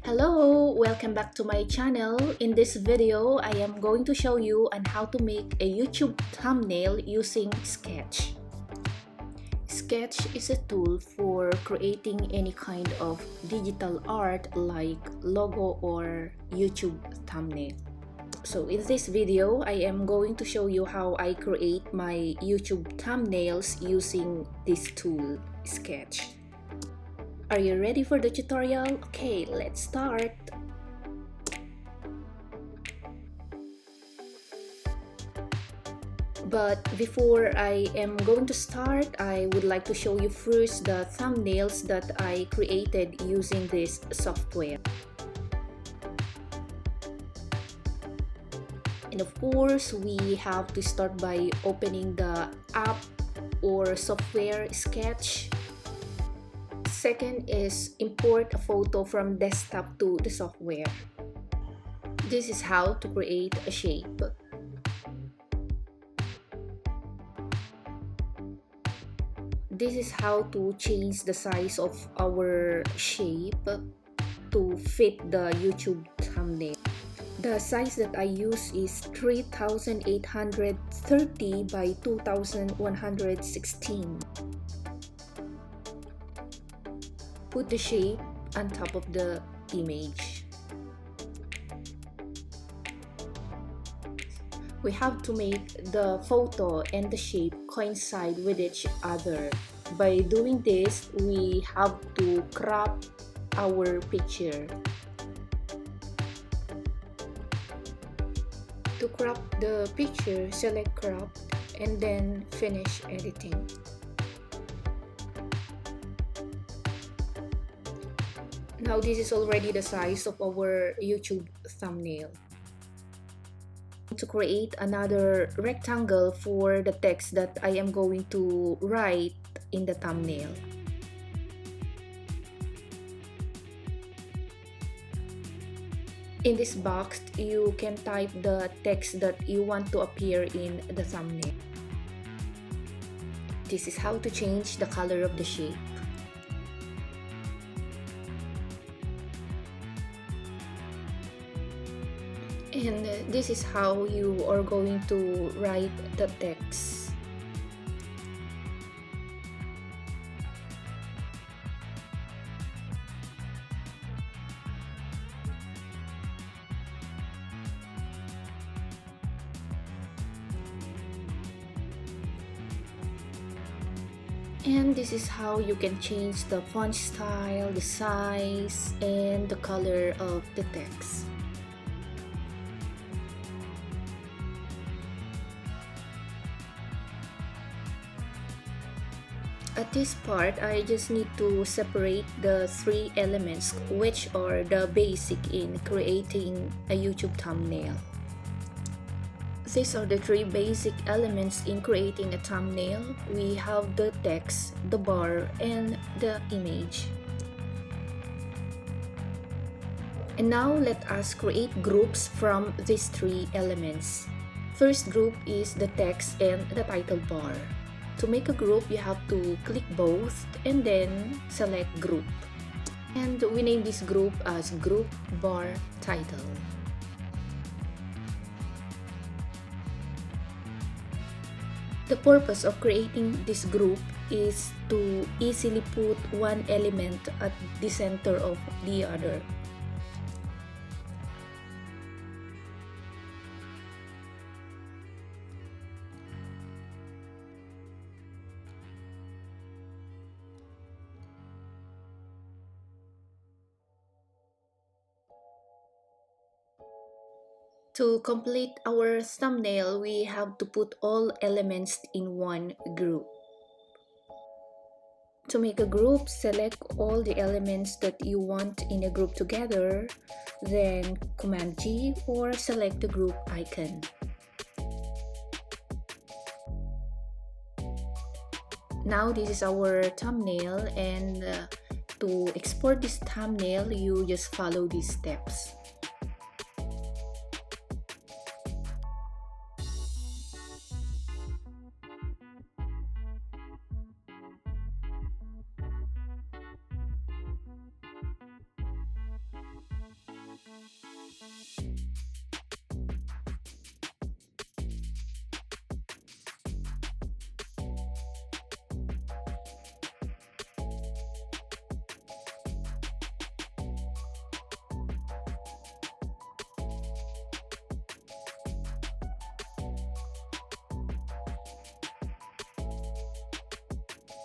Hello, welcome back to my channel. In this video, I am going to show you on how to make a YouTube thumbnail using Sketch. Sketch is a tool for creating any kind of digital art like logo or YouTube thumbnail. So in this video, I am going to show you how I create my YouTube thumbnails using this tool, Sketch. Are you ready for the tutorial? Okay, let's start. But before I am going to start, I would like to show you first the thumbnails that I created using this software. And of course, we have to start by opening the app or software Sketch. Second is import a photo from desktop to the software. This is how to create a shape. This is how to change the size of our shape to fit the YouTube thumbnail. The size that I use is 3830 by 2116. Put the shape on top of the image. We have to make the photo and the shape coincide with each other. By doing this, we have to crop our picture. To crop the picture, select crop and then finish editing. Now this is already the size of our YouTube thumbnail. To create another rectangle for the text that I am going to write in the thumbnail. In this box, you can type the text that you want to appear in the thumbnail. This is how to change the color of the shape. And this is how you are going to write the text. And this is how you can change the font style, the size, and the color of the text. At this part, I just need to separate the three elements which are the basic in creating a YouTube thumbnail. These are the three basic elements in creating a thumbnail. We have the text, the bar, and the image. And now let us create groups from these three elements. First group is the text and the title bar. To make a group, you have to click both and then select group. And we name this group as group bar title. The purpose of creating this group is to easily put one element at the center of the other. To complete our thumbnail, we have to put all elements in one group. To make a group, select all the elements that you want in a group together, then Command G or select the group icon. Now this is our thumbnail, and to export this thumbnail, you just follow these steps.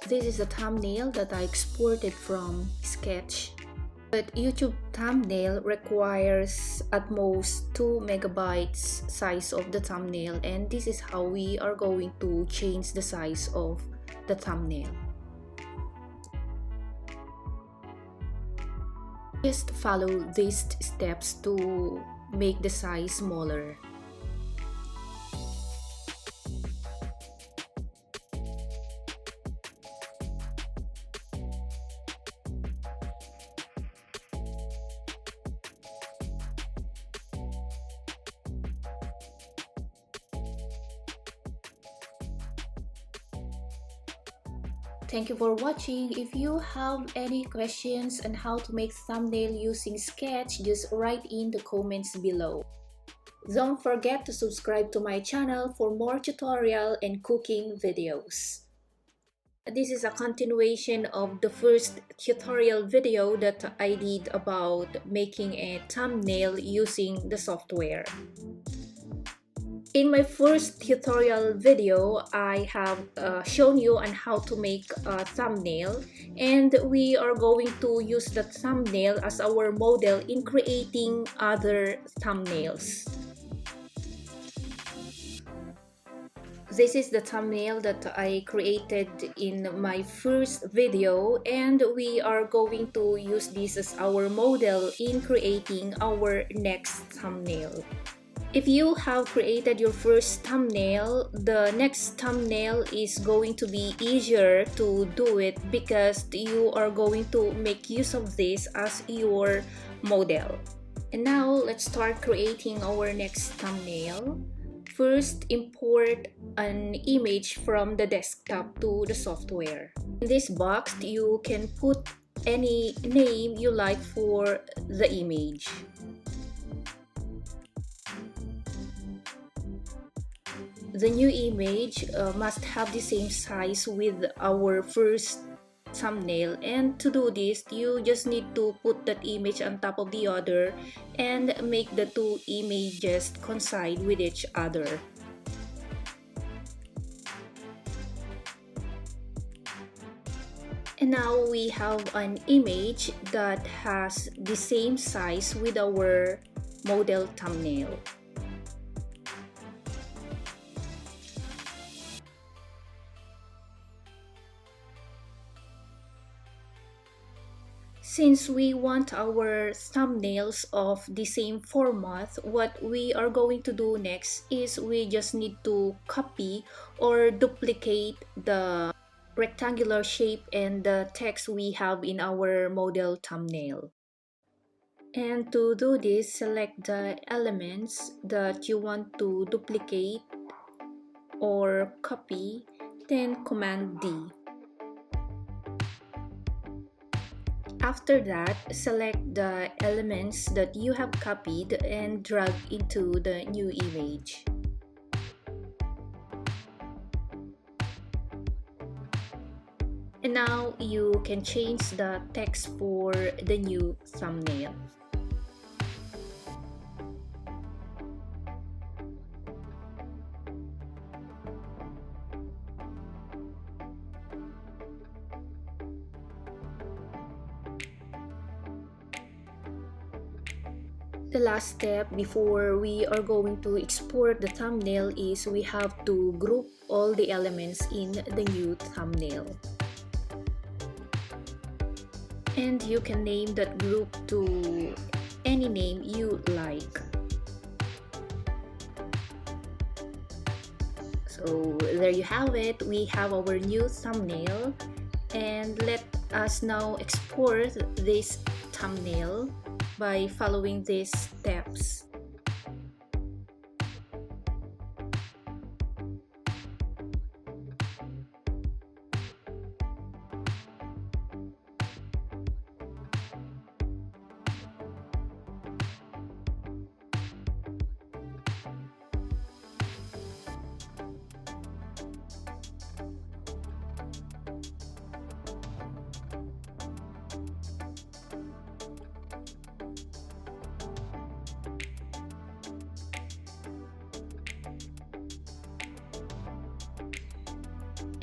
This is a thumbnail that I exported from Sketch. But YouTube thumbnail requires at most 2 megabytes size of the thumbnail, and this is how we are going to change the size of the thumbnail. Just follow these steps to make the size smaller. Thank you for watching. If you have any questions on how to make thumbnail using Sketch, just write in the comments below. Don't forget to subscribe to my channel for more tutorial and cooking videos. This is a continuation of the first tutorial video that I did about making a thumbnail using the software. In my first tutorial video, I have shown you on how to make a thumbnail, and we are going to use the thumbnail as our model in creating other thumbnails. This is the thumbnail that I created in my first video, and we are going to use this as our model in creating our next thumbnail. If you have created your first thumbnail, the next thumbnail is going to be easier to do it because you are going to make use of this as your model. And now let's start creating our next thumbnail. First, import an image from the desktop to the software. In this box, you can put any name you like for the image. The new image must have the same size with our first thumbnail, and to do this, you just need to put that image on top of the other and make the two images coincide with each other. And now we have an image that has the same size with our model thumbnail. Since we want our thumbnails of the same format, what we are going to do next is we just need to copy or duplicate the rectangular shape and the text we have in our model thumbnail. And to do this, select the elements that you want to duplicate or copy, then Command D. After that, select the elements that you have copied and drag into the new image. And now you can change the text for the new thumbnail. The last step before we are going to export the thumbnail is we have to group all the elements in the new thumbnail. And you can name that group to any name you like. So there you have it. We have our new thumbnail, and let us now export this thumbnail by following these steps.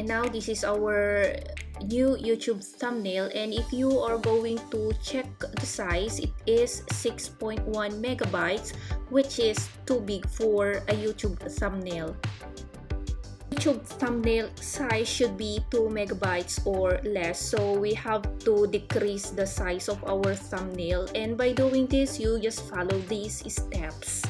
And now this is our new YouTube thumbnail, and if you are going to check the size, it is 6.1 megabytes, which is too big for a YouTube thumbnail. YouTube thumbnail size should be 2 megabytes or less, so we have to decrease the size of our thumbnail, and by doing this you just follow these steps.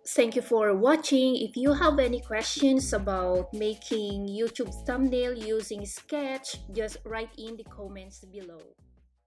Thank you for watching. If you have any questions about making YouTube thumbnail using Sketch, just write in the comments below.